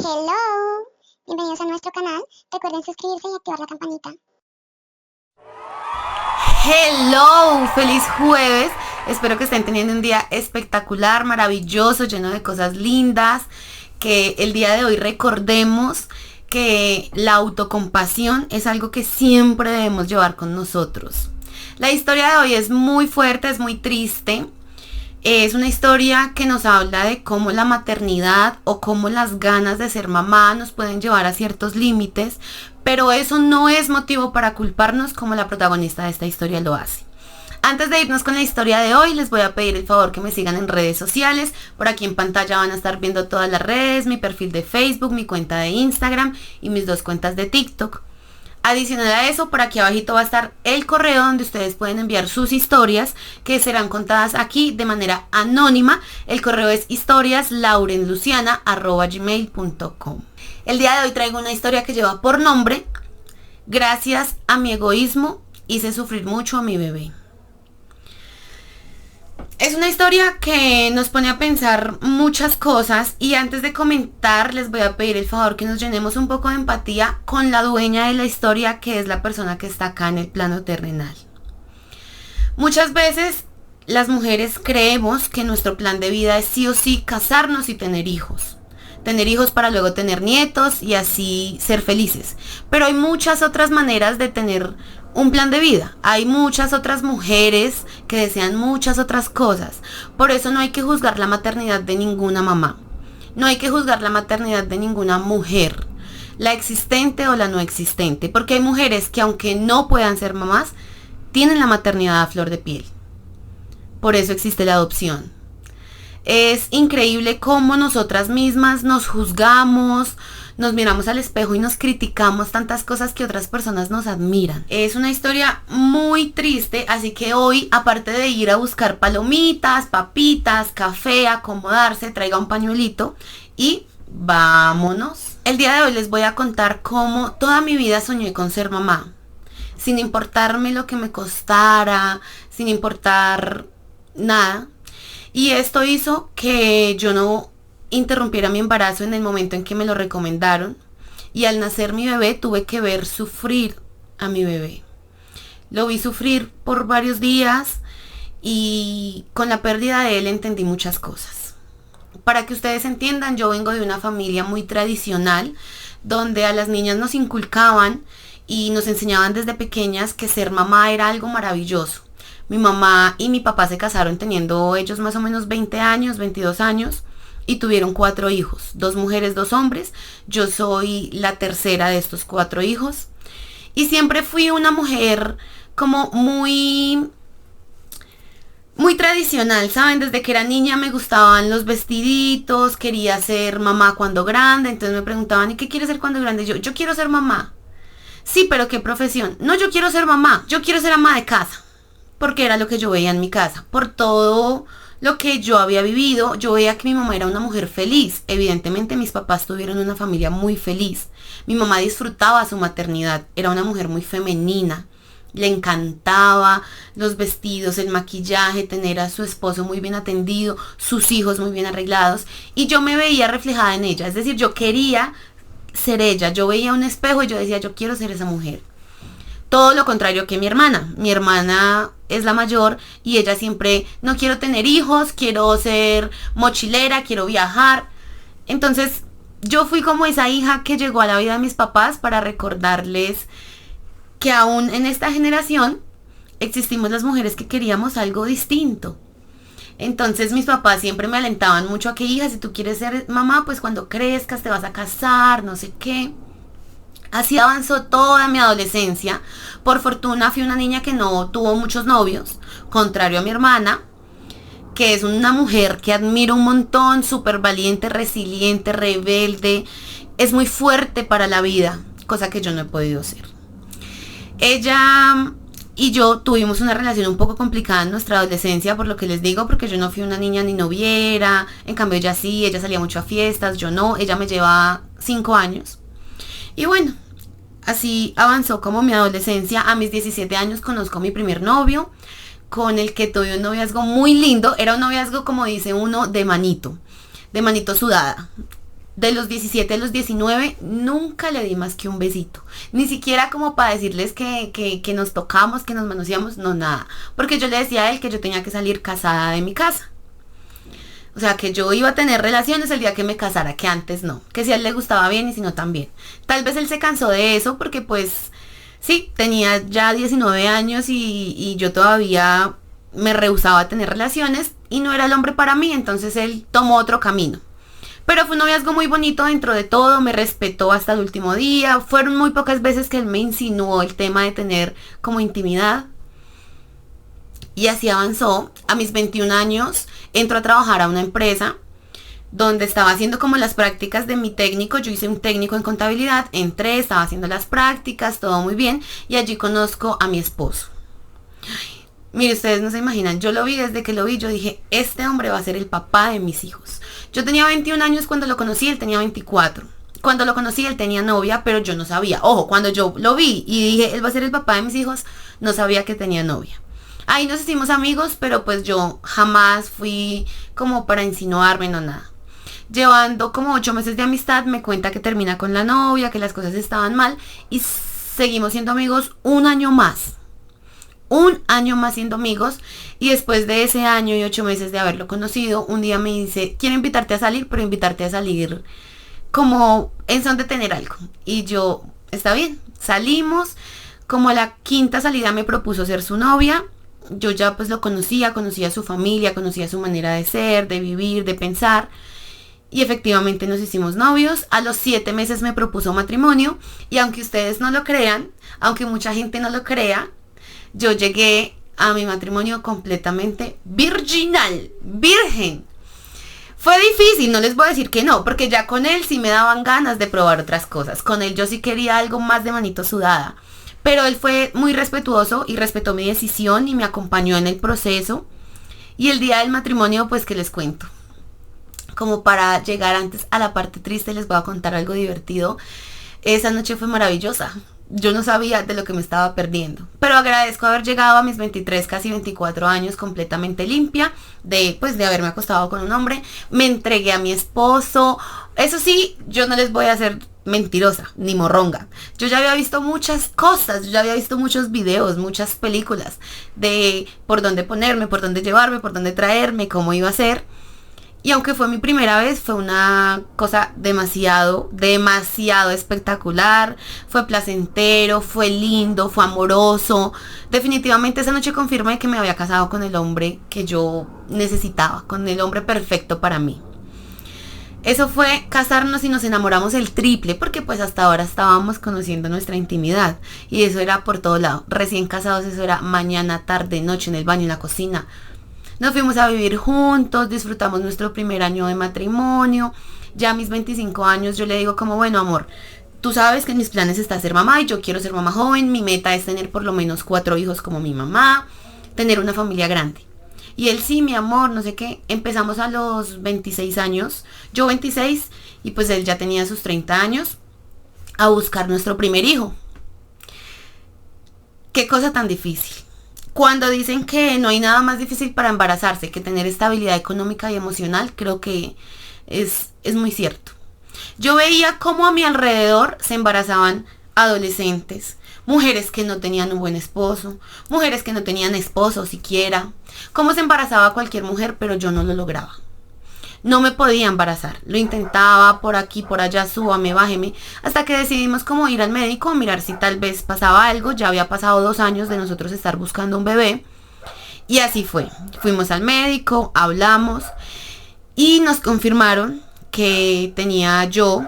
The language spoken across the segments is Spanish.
Hello, bienvenidos a nuestro canal. Recuerden suscribirse y activar la campanita. Hello, feliz jueves. Espero que estén teniendo un día espectacular, maravilloso, lleno de cosas lindas. Que el día de hoy recordemos que la autocompasión es algo que siempre debemos llevar con nosotros. La historia de hoy es muy fuerte, es muy triste. Es una historia que nos habla de cómo la maternidad o cómo las ganas de ser mamá nos pueden llevar a ciertos límites, pero eso no es motivo para culparnos como la protagonista de esta historia lo hace. Antes de irnos con la historia de hoy, les voy a pedir el favor que me sigan en redes sociales. Por aquí en pantalla van a estar viendo todas las redes, mi perfil de Facebook, mi cuenta de Instagram y mis 2 cuentas de TikTok. Adicional a eso, por aquí abajito va a estar el correo donde ustedes pueden enviar sus historias que serán contadas aquí de manera anónima. El correo es historiaslaurenluciana@gmail.com. El día de hoy traigo una historia que lleva por nombre Gracias a mi egoísmo hice sufrir mucho a mi bebé. Es una historia que nos pone a pensar muchas cosas y antes de comentar les voy a pedir el favor que nos llenemos un poco de empatía con la dueña de la historia, que es la persona que está acá en el plano terrenal. Muchas veces las mujeres creemos que nuestro plan de vida es sí o sí casarnos y tener hijos. Tener hijos para luego tener nietos y así ser felices. Pero hay muchas otras maneras de tener un plan de vida. Hay muchas otras mujeres que desean muchas otras cosas. Por eso no hay que juzgar la maternidad de ninguna mamá. No hay que juzgar la maternidad de ninguna mujer, la existente o la no existente. Porque hay mujeres que aunque no puedan ser mamás, tienen la maternidad a flor de piel. Por eso existe la adopción. Es increíble cómo nosotras mismas nos juzgamos, nos miramos al espejo y nos criticamos tantas cosas que otras personas nos admiran. Es una historia muy triste, así que hoy, aparte de ir a buscar palomitas, papitas, café, acomodarse, traiga un pañuelito y vámonos. El día de hoy les voy a contar cómo toda mi vida soñé con ser mamá, sin importarme lo que me costara, sin importar nada. Y esto hizo que yo no interrumpiera mi embarazo en el momento en que me lo recomendaron. Y al nacer mi bebé tuve que ver sufrir a mi bebé. Lo vi sufrir por varios días y con la pérdida de él entendí muchas cosas. Para que ustedes entiendan, yo vengo de una familia muy tradicional donde a las niñas nos inculcaban y nos enseñaban desde pequeñas que ser mamá era algo maravilloso. Mi mamá y mi papá se casaron teniendo ellos más o menos 20 años, 22 años y tuvieron 4 hijos, 2 mujeres, 2 hombres. Yo soy la tercera de estos 4 hijos y siempre fui una mujer como muy tradicional, ¿saben? Desde que era niña me gustaban los vestiditos, quería ser mamá cuando grande, entonces me preguntaban, ¿y qué quieres ser cuando grande? Yo quiero ser mamá. Sí, pero ¿qué profesión? No, yo quiero ser mamá, yo quiero ser ama de casa. Porque era lo que yo veía en mi casa. Por todo lo que yo había vivido, yo veía que mi mamá era una mujer feliz. Evidentemente mis papás tuvieron una familia muy feliz. Mi mamá disfrutaba su maternidad. Era una mujer muy femenina. Le encantaba los vestidos, el maquillaje, tener a su esposo muy bien atendido, sus hijos muy bien arreglados. Y yo me veía reflejada en ella. Es decir, yo quería ser ella. Yo veía un espejo y yo decía, yo quiero ser esa mujer. Todo lo contrario que mi hermana. Mi hermana es la mayor y ella siempre, no quiero tener hijos, quiero ser mochilera, quiero viajar. Entonces yo fui como esa hija que llegó a la vida de mis papás para recordarles que aún en esta generación existimos las mujeres que queríamos algo distinto. Entonces mis papás siempre me alentaban mucho a que, hija, si tú quieres ser mamá, pues cuando crezcas te vas a casar, no sé qué. Así avanzó toda mi adolescencia. Por fortuna fui una niña que no tuvo muchos novios, contrario a mi hermana, que es una mujer que admiro un montón, súper valiente, resiliente, rebelde, es muy fuerte para la vida, cosa que yo no he podido ser. Ella y yo tuvimos una relación un poco complicada en nuestra adolescencia, por lo que les digo, porque yo no fui una niña ni noviera, en cambio ella sí, ella salía mucho a fiestas, yo no, ella me lleva 5 años. Y bueno, así avanzó como mi adolescencia. A mis 17 años conozco a mi primer novio, con el que tuve un noviazgo muy lindo. Era un noviazgo, como dice uno, de manito sudada. De los 17 a los 19 nunca le di más que un besito. Ni siquiera como para decirles que nos tocamos, que nos manoseamos, no, nada. Porque yo le decía a él que yo tenía que salir casada de mi casa. O sea, que yo iba a tener relaciones el día que me casara, que antes no. Que si a él le gustaba bien y si no también. Tal vez él se cansó de eso porque pues sí, tenía ya 19 años y yo todavía me rehusaba a tener relaciones y no era el hombre para mí, entonces él tomó otro camino. Pero fue un noviazgo muy bonito dentro de todo, me respetó hasta el último día. Fueron muy pocas veces que él me insinuó el tema de tener como intimidad. Y así avanzó. A mis 21 años entro a trabajar a una empresa donde estaba haciendo como las prácticas de mi técnico. Yo hice un técnico en contabilidad, entré, estaba haciendo las prácticas, todo muy bien. Y allí conozco a mi esposo. Mire, ustedes no se imaginan, yo lo vi, desde que lo vi, yo dije, este hombre va a ser el papá de mis hijos. Yo tenía 21 años cuando lo conocí, él tenía 24. Cuando lo conocí, él tenía novia, pero yo no sabía. Ojo, cuando yo lo vi y dije, él va a ser el papá de mis hijos, no sabía que tenía novia. Ahí nos hicimos amigos, pero pues yo jamás fui como para insinuarme, no nada. Llevando como 8 meses de amistad, me cuenta que termina con la novia, que las cosas estaban mal y seguimos siendo amigos un año más. Un año más siendo amigos y después de ese año y 8 meses de haberlo conocido, un día me dice, quiero invitarte a salir, pero invitarte a salir como en son de tener algo. Y yo, está bien, salimos, como a la quinta salida me propuso ser su novia. Yo ya pues lo conocía su familia, conocía su manera de ser, de vivir, de pensar. Y efectivamente nos hicimos novios. A los 7 meses me propuso matrimonio. Y aunque ustedes no lo crean, aunque mucha gente no lo crea, yo llegué a mi matrimonio completamente virginal, virgen. Fue difícil, no les voy a decir que no, porque ya con él sí me daban ganas de probar otras cosas. Con él yo sí quería algo más de manito sudada. Pero él fue muy respetuoso y respetó mi decisión y me acompañó en el proceso. Y el día del matrimonio, pues, ¿qué les cuento? Como para llegar antes a la parte triste, les voy a contar algo divertido. Esa noche fue maravillosa. Yo no sabía de lo que me estaba perdiendo. Pero agradezco haber llegado a mis 23, casi 24 años completamente limpia de haberme acostado con un hombre. Me entregué a mi esposo. Eso sí, yo no les voy a hacer mentirosa ni morronga. Yo ya había visto muchas cosas, yo ya había visto muchos videos, muchas películas de por dónde ponerme, por dónde llevarme, por dónde traerme, cómo iba a ser. Y aunque fue mi primera vez, fue una cosa demasiado, demasiado espectacular. Fue placentero, fue lindo, fue amoroso. Definitivamente esa noche confirmé que me había casado con el hombre que yo necesitaba, con el hombre perfecto para mí. Eso fue casarnos y nos enamoramos el triple, porque pues hasta ahora estábamos conociendo nuestra intimidad. Y eso era por todo lado. Recién casados, eso era mañana, tarde, noche, en el baño, en la cocina. Nos fuimos a vivir juntos, disfrutamos nuestro primer año de matrimonio. Ya a mis 25 años yo le digo como, bueno, amor, tú sabes que en mis planes está ser mamá y yo quiero ser mamá joven. Mi meta es tener por lo menos 4 hijos como mi mamá, tener una familia grande. Y él, sí, mi amor, no sé qué. Empezamos a los 26 años, yo 26 y pues él ya tenía sus 30 años, a buscar nuestro primer hijo. Qué cosa tan difícil. Cuando dicen que no hay nada más difícil para embarazarse que tener estabilidad económica y emocional, creo que es muy cierto. Yo veía cómo a mi alrededor se embarazaban adolescentes, mujeres que no tenían un buen esposo, mujeres que no tenían esposo siquiera, cómo se embarazaba cualquier mujer, pero yo no lo lograba. No me podía embarazar, lo intentaba por aquí, por allá, súbame, bájeme, hasta que decidimos como ir al médico a mirar si tal vez pasaba algo. Ya había pasado 2 años de nosotros estar buscando un bebé y así fue. Fuimos al médico, hablamos y nos confirmaron que tenía yo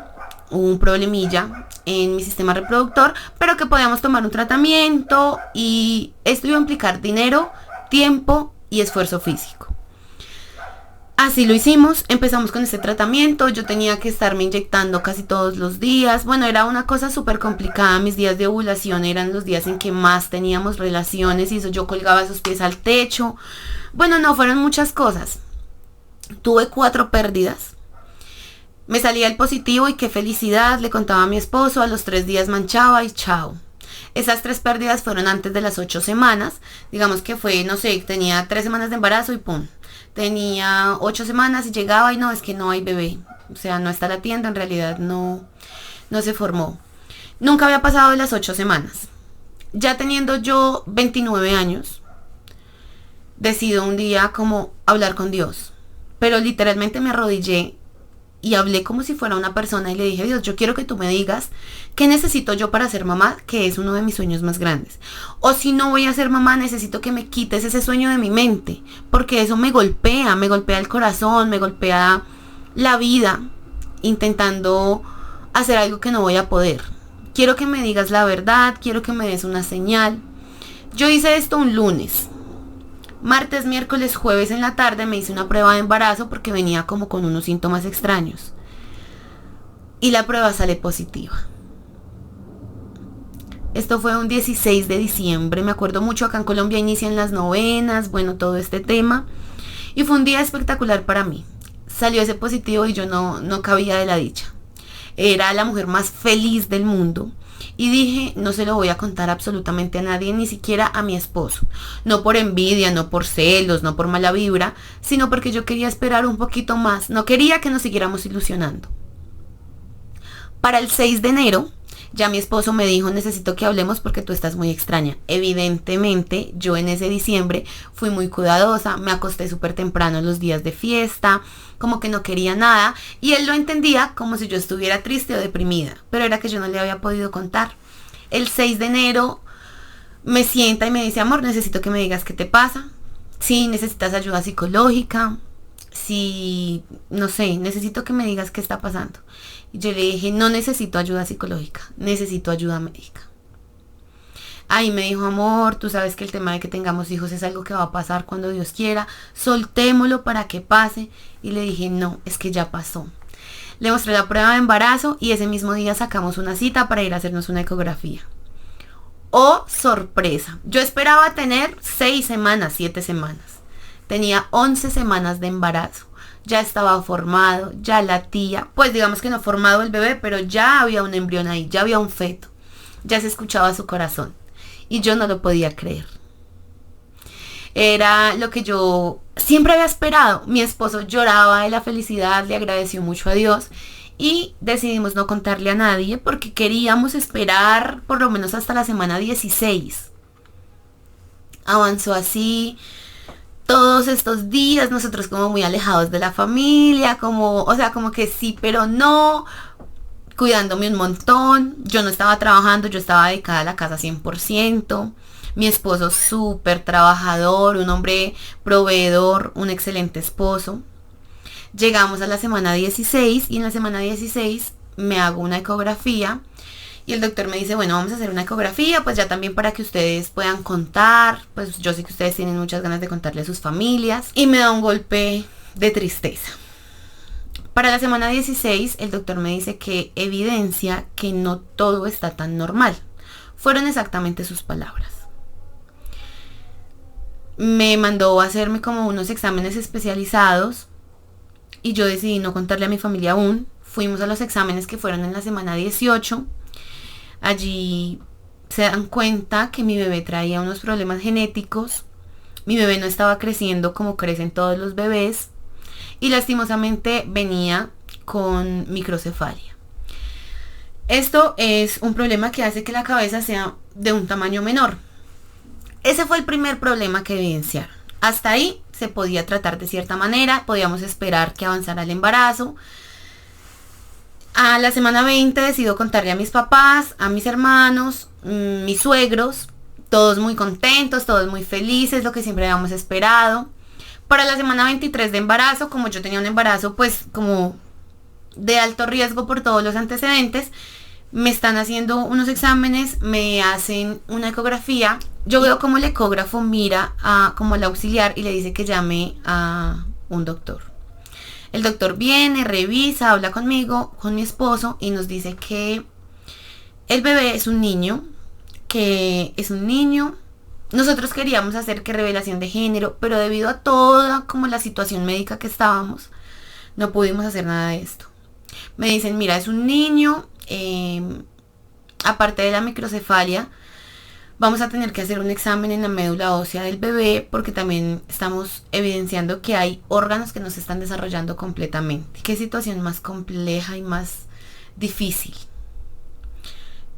un problemilla en mi sistema reproductor, pero que podíamos tomar un tratamiento y esto iba a implicar dinero, tiempo y esfuerzo físico. Así lo hicimos, empezamos con este tratamiento. Yo tenía que estarme inyectando casi todos los días. Bueno, era una cosa súper complicada. Mis días de ovulación eran los días en que más teníamos relaciones y eso, yo colgaba esos pies al techo. Bueno, no, fueron muchas cosas. Tuve 4 pérdidas. Me salía el positivo y qué felicidad, le contaba a mi esposo. A los 3 días manchaba y chao. Esas 3 pérdidas fueron antes de las 8 semanas. Digamos que fue, no sé, tenía 3 semanas de embarazo y pum. Tenía 8 semanas y llegaba y no, es que no hay bebé. O sea, no está latiendo, en realidad no se formó. Nunca había pasado de las 8 semanas. Ya teniendo yo 29 años, decido un día como hablar con Dios. Pero literalmente me arrodillé y hablé como si fuera una persona y le dije: Dios, yo quiero que tú me digas qué necesito yo para ser mamá, que es uno de mis sueños más grandes. O si no voy a ser mamá, necesito que me quites ese sueño de mi mente, porque eso me golpea el corazón, me golpea la vida, intentando hacer algo que no voy a poder. Quiero que me digas la verdad, quiero que me des una señal. Yo hice esto un lunes. Martes, miércoles, jueves en la tarde me hice una prueba de embarazo porque venía como con unos síntomas extraños. Y la prueba sale positiva. Esto fue un 16 de diciembre, me acuerdo mucho, acá en Colombia inician las novenas, bueno, todo este tema. Y fue un día espectacular para mí. Salió ese positivo y yo no cabía de la dicha. Era la mujer más feliz del mundo. Y dije, no se lo voy a contar absolutamente a nadie, ni siquiera a mi esposo. No por envidia, no por celos, no por mala vibra, sino porque yo quería esperar un poquito más. No quería que nos siguiéramos ilusionando. Para el 6 de enero, ya mi esposo me dijo: necesito que hablemos porque tú estás muy extraña. Evidentemente, yo en ese diciembre fui muy cuidadosa, me acosté súper temprano los días de fiesta, como que no quería nada, y él lo entendía como si yo estuviera triste o deprimida, pero era que yo no le había podido contar. El 6 de enero me sienta y me dice: amor, necesito que me digas qué te pasa, si necesitas ayuda psicológica, si, no sé, necesito que me digas qué está pasando. Y yo le dije: no necesito ayuda psicológica, necesito ayuda médica. Ahí me dijo: amor, tú sabes que el tema de que tengamos hijos es algo que va a pasar cuando Dios quiera, soltémoslo para que pase. Y le dije: no, es que ya pasó. Le mostré la prueba de embarazo y ese mismo día sacamos una cita para ir a hacernos una ecografía. Oh, sorpresa, yo esperaba tener 6 semanas, 7 semanas. Tenía 11 semanas de embarazo. Ya estaba formado, ya latía, pues digamos que no formado el bebé, pero ya había un embrión ahí, ya había un feto, ya se escuchaba su corazón y yo no lo podía creer. Era lo que yo siempre había esperado. Mi esposo lloraba de la felicidad, le agradeció mucho a Dios y decidimos no contarle a nadie porque queríamos esperar por lo menos hasta la semana 16. Avanzó así todos estos días, nosotros como muy alejados de la familia, como que sí, pero no, cuidándome un montón. Yo no estaba trabajando, yo estaba dedicada a la casa 100%. Mi esposo súper trabajador, un hombre proveedor, un excelente esposo. Llegamos a la semana 16 y en la semana 16 me hago una ecografía. Y el doctor me dice: bueno, vamos a hacer una ecografía, pues ya también para que ustedes puedan contar, pues yo sé que ustedes tienen muchas ganas de contarle a sus familias. Y me da un golpe de tristeza. Para la semana 16, el doctor me dice que evidencia que no todo está tan normal. Fueron exactamente sus palabras. Me mandó a hacerme como unos exámenes especializados y yo decidí no contarle a mi familia aún. Fuimos a los exámenes que fueron en la semana 18. Allí se dan cuenta que mi bebé traía unos problemas genéticos. Mi bebé no estaba creciendo como crecen todos los bebés. Y lastimosamente venía con microcefalia. Esto es un problema que hace que la cabeza sea de un tamaño menor. Ese fue el primer problema que evidenciaron. Hasta ahí se podía tratar de cierta manera. Podíamos esperar que avanzara el embarazo. A la semana 20 decido contarle a mis papás, a mis hermanos, mis suegros, todos muy contentos, todos muy felices, lo que siempre habíamos esperado. Para la semana 23 de embarazo, como yo tenía un embarazo pues como de alto riesgo por todos los antecedentes, me están haciendo unos exámenes, me hacen una ecografía. Yo veo como el ecógrafo mira como el auxiliar y le dice que llame a un doctor. El doctor viene, revisa, habla conmigo, con mi esposo y nos dice que el bebé es un niño, Nosotros queríamos hacer que revelación de género, pero debido a toda como la situación médica que estábamos, no pudimos hacer nada de esto. Me dicen: mira, es un niño, aparte de la microcefalia, Vamos a tener que hacer un examen en la médula ósea del bebé porque también estamos evidenciando que hay órganos que no se están desarrollando completamente. Qué situación más compleja y más difícil.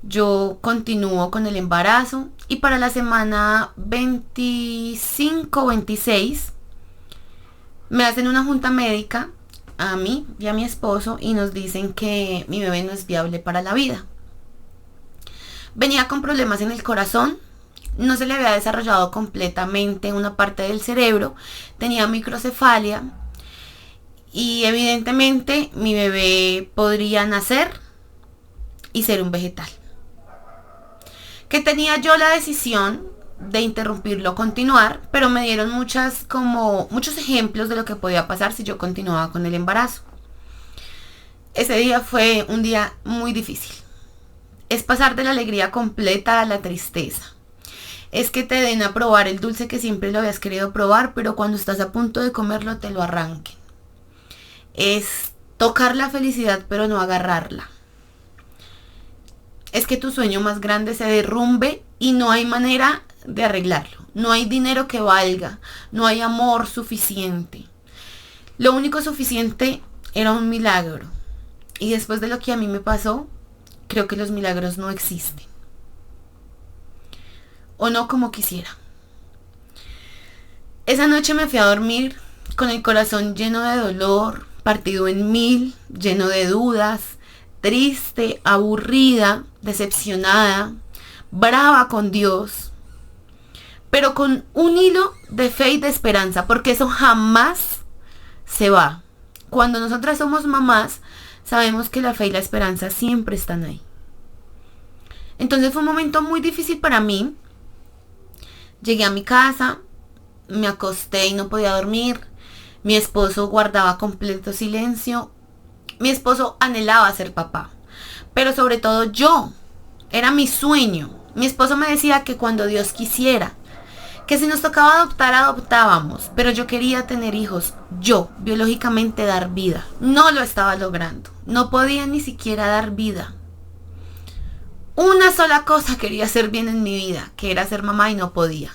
Yo continúo con el embarazo y para la semana 25 o 26 me hacen una junta médica a mí y a mi esposo y nos dicen que mi bebé no es viable para la vida. Venía con problemas en el corazón, no se le había desarrollado completamente una parte del cerebro, tenía microcefalia y evidentemente mi bebé podría nacer y ser un vegetal. Que tenía yo la decisión de interrumpirlo o continuar, pero me dieron muchos ejemplos de lo que podía pasar si yo continuaba con el embarazo. Ese día fue un día muy difícil. Es pasar de la alegría completa a la tristeza. Es que te den a probar el dulce que siempre lo habías querido probar, pero cuando estás a punto de comerlo te lo arranquen. Es tocar la felicidad pero no agarrarla. Es que tu sueño más grande se derrumbe y no hay manera de arreglarlo. No hay dinero que valga, no hay amor suficiente. Lo único suficiente era un milagro. Y después de lo que a mí me pasó, creo que los milagros no existen. O no como quisiera. Esa noche me fui a dormir con el corazón lleno de dolor, partido en mil, lleno de dudas, triste, aburrida, decepcionada, brava con Dios, pero con un hilo de fe y de esperanza, porque eso jamás se va. Cuando nosotras somos mamás, sabemos que la fe y la esperanza siempre están ahí. Entonces fue un momento muy difícil para mí. Llegué a mi casa, me acosté y no podía dormir. Mi esposo guardaba completo silencio. Mi esposo anhelaba ser papá, pero sobre todo yo. Era mi sueño. Mi esposo me decía que cuando Dios quisiera, que si nos tocaba adoptar, adoptábamos, pero yo quería tener hijos, yo, biológicamente dar vida. No lo estaba logrando, no podía ni siquiera dar vida. Una sola cosa quería hacer bien en mi vida, que era ser mamá y no podía.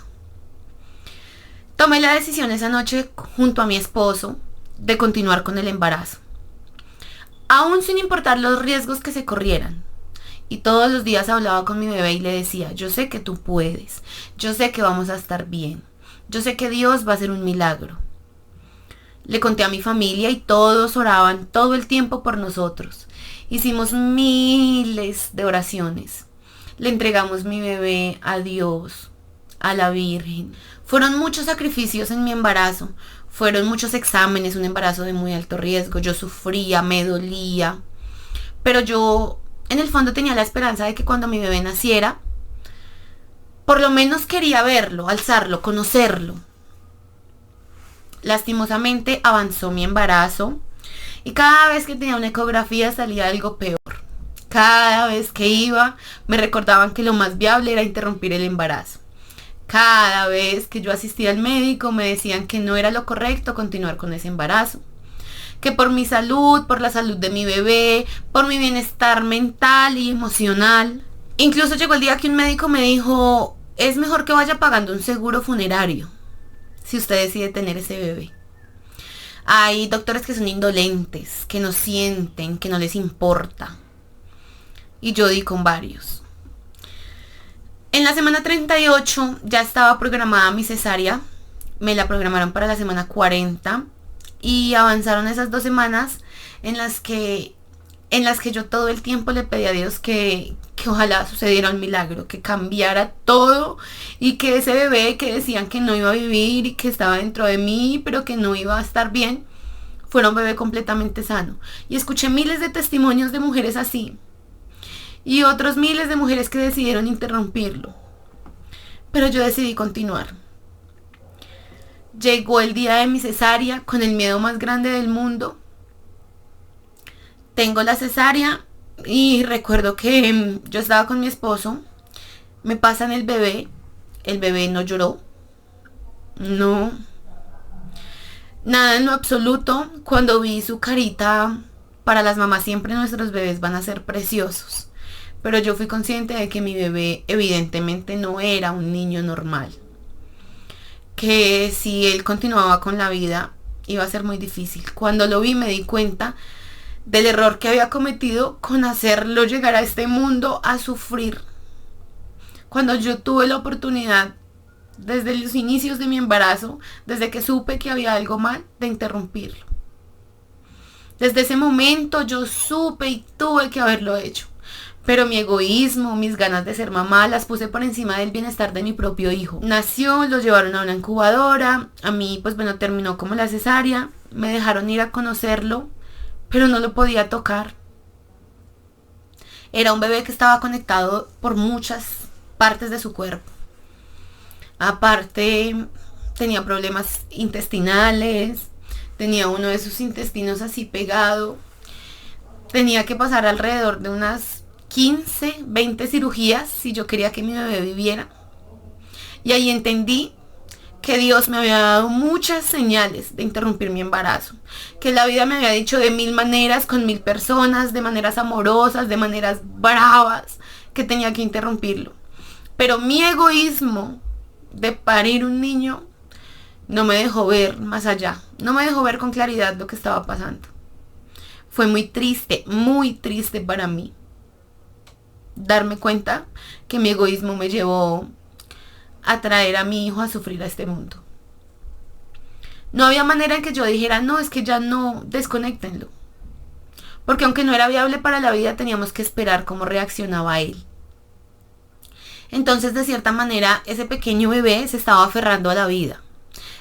Tomé la decisión esa noche junto a mi esposo de continuar con el embarazo, aún sin importar los riesgos que se corrieran. Y todos los días hablaba con mi bebé y le decía, yo sé que tú puedes, yo sé que vamos a estar bien, yo sé que Dios va a hacer un milagro. Le conté a mi familia y todos oraban todo el tiempo por nosotros. Hicimos miles de oraciones. Le entregamos mi bebé a Dios, a la Virgen. Fueron muchos sacrificios en mi embarazo, fueron muchos exámenes, un embarazo de muy alto riesgo. Yo sufría, me dolía, pero yo en el fondo tenía la esperanza de que cuando mi bebé naciera, por lo menos quería verlo, alzarlo, conocerlo. Lastimosamente avanzó mi embarazo y cada vez que tenía una ecografía salía algo peor. Cada vez que iba me recordaban que lo más viable era interrumpir el embarazo. Cada vez que yo asistía al médico me decían que no era lo correcto continuar con ese embarazo. Que por mi salud, por la salud de mi bebé, por mi bienestar mental y emocional. Incluso llegó el día que un médico me dijo, es mejor que vaya pagando un seguro funerario si usted decide tener ese bebé. Hay doctores que son indolentes, que no sienten, que no les importa. Y yo di con varios. En la semana 38 ya estaba programada mi cesárea. Me la programaron para la semana 40. Y avanzaron esas 2 semanas en las que yo todo el tiempo le pedí a Dios que ojalá sucediera un milagro, que cambiara todo y que ese bebé que decían que no iba a vivir y que estaba dentro de mí, pero que no iba a estar bien, fuera un bebé completamente sano. Y escuché miles de testimonios de mujeres así y otros miles de mujeres que decidieron interrumpirlo. Pero yo decidí continuar. Llegó el día de mi cesárea con el miedo más grande del mundo. Tengo la cesárea y recuerdo que yo estaba con mi esposo. Me pasan el bebé no lloró. No. Nada en lo absoluto. Cuando vi su carita, para las mamás siempre nuestros bebés van a ser preciosos. pero yo fui consciente de que mi bebé evidentemente no era un niño normal, que si él continuaba con la vida iba a ser muy difícil. Cuando lo vi me di cuenta del error que había cometido con hacerlo llegar a este mundo a sufrir. Cuando yo tuve la oportunidad, desde los inicios de mi embarazo, desde que supe que había algo mal, de interrumpirlo. Desde ese momento yo supe y tuve que haberlo hecho. Pero mi egoísmo, mis ganas de ser mamá, las puse por encima del bienestar de mi propio hijo. Nació, lo llevaron a una incubadora, a mí pues bueno, terminó como la cesárea, me dejaron ir a conocerlo, pero no lo podía tocar. Era un bebé que estaba conectado por muchas partes de su cuerpo. Aparte, tenía problemas intestinales, tenía uno de sus intestinos así pegado, tenía que pasar alrededor de unas 15, 20 cirugías si yo quería que mi bebé viviera. Y ahí entendí que Dios me había dado muchas señales de interrumpir mi embarazo, que la vida me había dicho de 1000 maneras, con 1000 personas, de maneras amorosas, de maneras bravas, que tenía que interrumpirlo. Pero mi egoísmo de parir un niño no me dejó ver más allá, no me dejó ver con claridad lo que estaba pasando. Fue muy triste para mí darme cuenta que mi egoísmo me llevó a traer a mi hijo a sufrir a este mundo. No había manera en que yo dijera, no, es que ya no, desconéctenlo. Porque aunque no era viable para la vida, teníamos que esperar cómo reaccionaba él. Entonces, de cierta manera, ese pequeño bebé se estaba aferrando a la vida.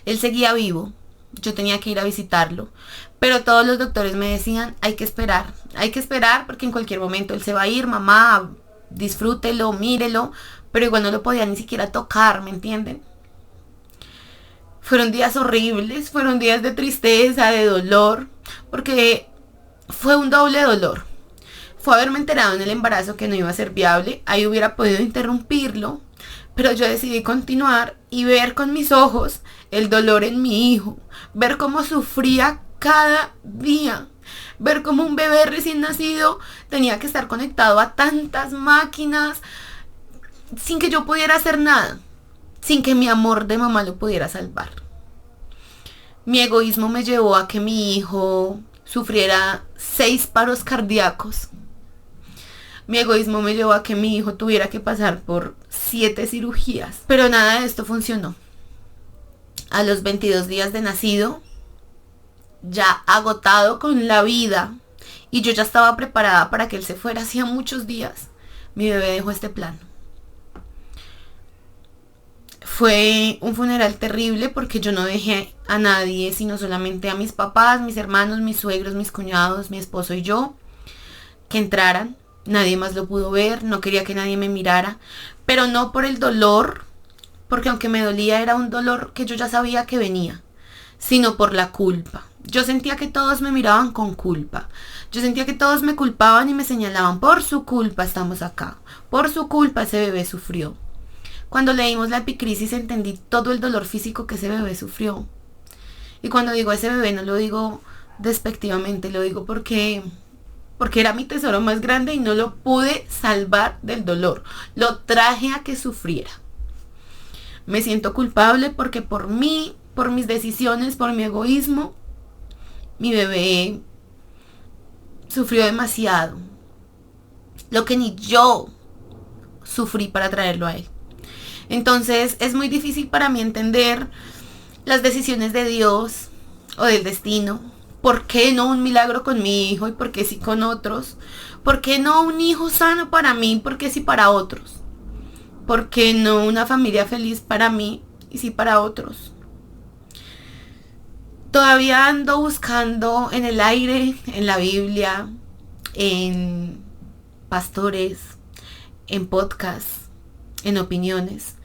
Él seguía vivo, yo tenía que ir a visitarlo, pero todos los doctores me decían, hay que esperar porque en cualquier momento él se va a ir, mamá, disfrútelo, mírelo, pero igual no lo podía ni siquiera tocar, ¿me entienden? Fueron días horribles, fueron días de tristeza, de dolor, porque fue un doble dolor. Fue haberme enterado en el embarazo que no iba a ser viable, ahí hubiera podido interrumpirlo, pero yo decidí continuar y ver con mis ojos el dolor en mi hijo, ver cómo sufría cada día, ver cómo un bebé recién nacido tenía que estar conectado a tantas máquinas sin que yo pudiera hacer nada, sin que mi amor de mamá lo pudiera salvar. Mi egoísmo me llevó a que mi hijo sufriera 6 paros cardíacos. Mi egoísmo me llevó a que mi hijo tuviera que pasar por 7 cirugías. Pero nada de esto funcionó. A los 22 días de nacido, ya agotado con la vida, y yo ya estaba preparada para que él se fuera hacía muchos días, mi bebé dejó este plano. Fue un funeral terrible porque yo no dejé a nadie, sino solamente a mis papás, mis hermanos, mis suegros, mis cuñados, mi esposo y yo, que entraran. Nadie más lo pudo ver, no quería que nadie me mirara, pero no por el dolor, porque aunque me dolía era un dolor que yo ya sabía que venía, sino por la culpa. Yo sentía que todos me miraban con culpa, yo sentía que todos me culpaban y me señalaban, por su culpa estamos acá, por su culpa ese bebé sufrió. Cuando leímos la epicrisis entendí todo el dolor físico que ese bebé sufrió. Y cuando digo ese bebé no lo digo despectivamente, lo digo porque era mi tesoro más grande y no lo pude salvar del dolor. Lo traje a que sufriera. Me siento culpable porque por mí, por mis decisiones, por mi egoísmo, mi bebé sufrió demasiado. Lo que ni yo sufrí para traerlo a él. Entonces es muy difícil para mí entender las decisiones de Dios o del destino. ¿Por qué no un milagro con mi hijo y por qué sí con otros? ¿Por qué no un hijo sano para mí y por qué sí para otros? ¿Por qué no una familia feliz para mí y sí para otros? Todavía ando buscando en el aire, en la Biblia, en pastores, en podcasts, en opiniones,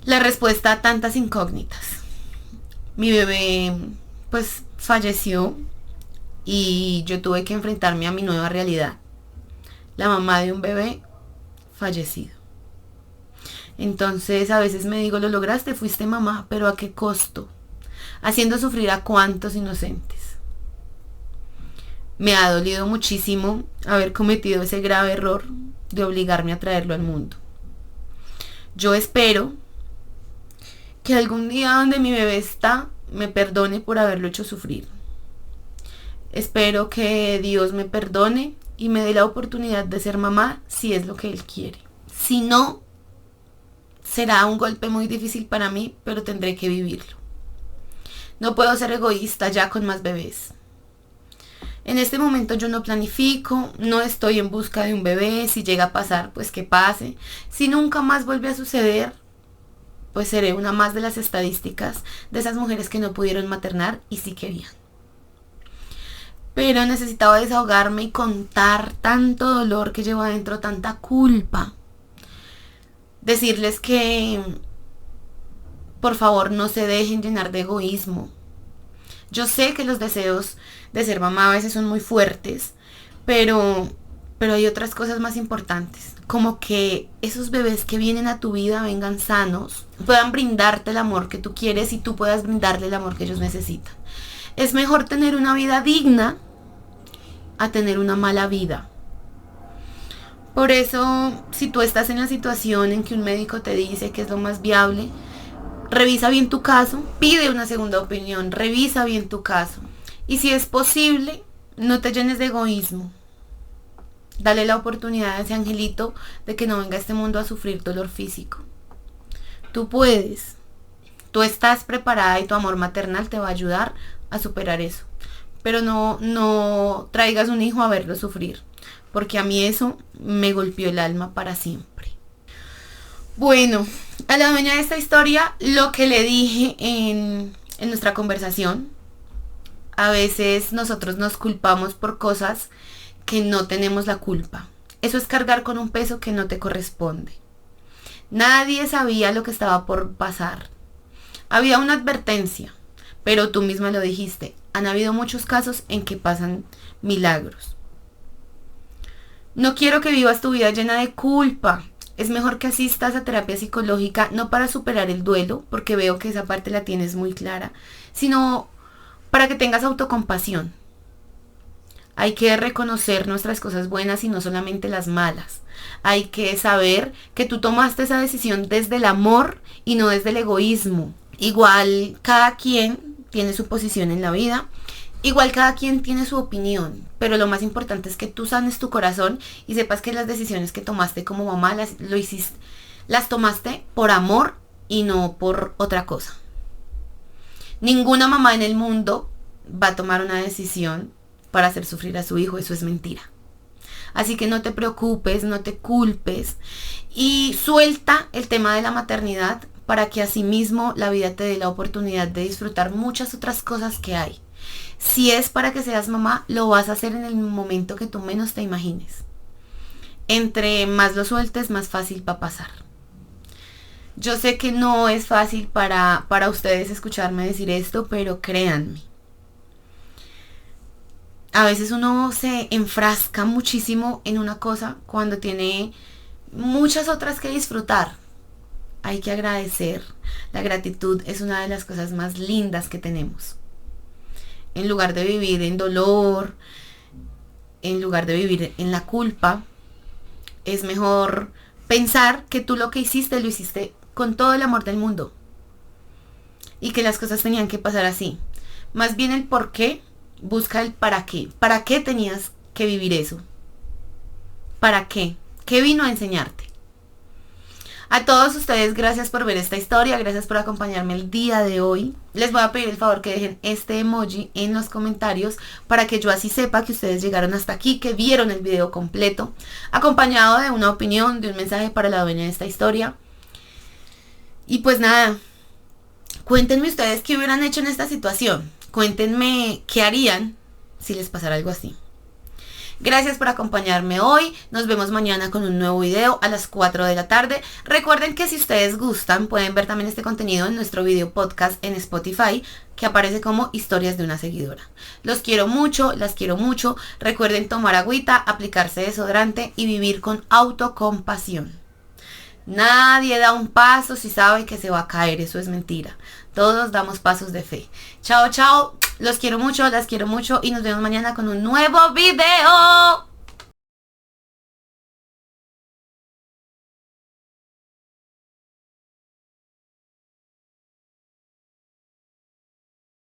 la respuesta a tantas incógnitas. Mi bebé, pues, falleció y yo tuve que enfrentarme a mi nueva realidad. La mamá de un bebé fallecido. Entonces a veces me digo, lo lograste, fuiste mamá, pero ¿a qué costo? Haciendo sufrir a cuántos inocentes. Me ha dolido muchísimo haber cometido ese grave error, de obligarme a traerlo al mundo. Yo espero que algún día donde mi bebé está, me perdone por haberlo hecho sufrir. Espero que Dios me perdone y me dé la oportunidad de ser mamá si es lo que Él quiere. Si no, será un golpe muy difícil para mí, pero tendré que vivirlo. No puedo ser egoísta ya con más bebés. En este momento yo no planifico, no estoy en busca de un bebé. Si llega a pasar, pues que pase. Si nunca más vuelve a suceder, pues seré una más de las estadísticas de esas mujeres que no pudieron maternar y sí querían. Pero necesitaba desahogarme y contar tanto dolor que llevo adentro, tanta culpa. Decirles que, por favor, no se dejen llenar de egoísmo. Yo sé que los deseos de ser mamá a veces son muy fuertes, pero hay otras cosas más importantes, como que esos bebés que vienen a tu vida vengan sanos, puedan brindarte el amor que tú quieres y tú puedas brindarle el amor que ellos necesitan. Es mejor tener una vida digna a tener una mala vida. Por eso, si tú estás en la situación en que un médico te dice que es lo más viable, revisa bien tu caso, pide una segunda opinión, revisa bien tu caso. Y si es posible, no te llenes de egoísmo. Dale la oportunidad a ese angelito de que no venga a este mundo a sufrir dolor físico. Tú puedes. Tú estás preparada y tu amor maternal te va a ayudar a superar eso. Pero no traigas un hijo a verlo sufrir, porque a mí eso me golpeó el alma para siempre. Bueno, a la dueña de esta historia, lo que le dije en nuestra conversación, a veces nosotros nos culpamos por cosas que no tenemos la culpa. Eso es cargar con un peso que no te corresponde. Nadie sabía lo que estaba por pasar. Había una advertencia, pero tú misma lo dijiste. Han habido muchos casos en que pasan milagros. No quiero que vivas tu vida llena de culpa. Es mejor que asistas a terapia psicológica, no para superar el duelo, porque veo que esa parte la tienes muy clara, sino para que tengas autocompasión. Hay que reconocer nuestras cosas buenas y no solamente las malas. Hay que saber que tú tomaste esa decisión desde el amor y no desde el egoísmo. Igual cada quien tiene su posición en la vida. Igual cada quien tiene su opinión, pero lo más importante es que tú sanes tu corazón y sepas que las decisiones que tomaste como mamá las tomaste por amor y no por otra cosa. Ninguna mamá en el mundo va a tomar una decisión para hacer sufrir a su hijo, eso es mentira. Así que no te preocupes, no te culpes y suelta el tema de la maternidad para que asimismo la vida te dé la oportunidad de disfrutar muchas otras cosas que hay. Si es para que seas mamá, lo vas a hacer en el momento que tú menos te imagines. Entre más lo sueltes, más fácil va a pasar. Yo sé que no es fácil para ustedes escucharme decir esto, pero créanme. A veces uno se enfrasca muchísimo en una cosa cuando tiene muchas otras que disfrutar. Hay que agradecer. La gratitud es una de las cosas más lindas que tenemos. En lugar de vivir en dolor, en lugar de vivir en la culpa, es mejor pensar que tú lo hiciste con todo el amor del mundo. Y que las cosas tenían que pasar así. Más bien el por qué, busca el para qué. ¿Para qué tenías que vivir eso? ¿Para qué? ¿Qué vino a enseñarte? A todos ustedes, gracias por ver esta historia, gracias por acompañarme el día de hoy. Les voy a pedir el favor que dejen este emoji en los comentarios para que yo así sepa que ustedes llegaron hasta aquí, que vieron el video completo, acompañado de una opinión, de un mensaje para la dueña de esta historia. Y pues nada, cuéntenme ustedes qué hubieran hecho en esta situación. Cuéntenme qué harían si les pasara algo así. Gracias por acompañarme hoy. Nos vemos mañana con un nuevo video a las 4 de la tarde. Recuerden que si ustedes gustan pueden ver también este contenido en nuestro video podcast en Spotify, que aparece como Historias de una Seguidora. Los quiero mucho, las quiero mucho. Recuerden tomar agüita, aplicarse desodorante y vivir con autocompasión. Nadie da un paso si sabe que se va a caer, eso es mentira. Todos damos pasos de fe. Chao, chao. Los quiero mucho, las quiero mucho y nos vemos mañana con un nuevo video.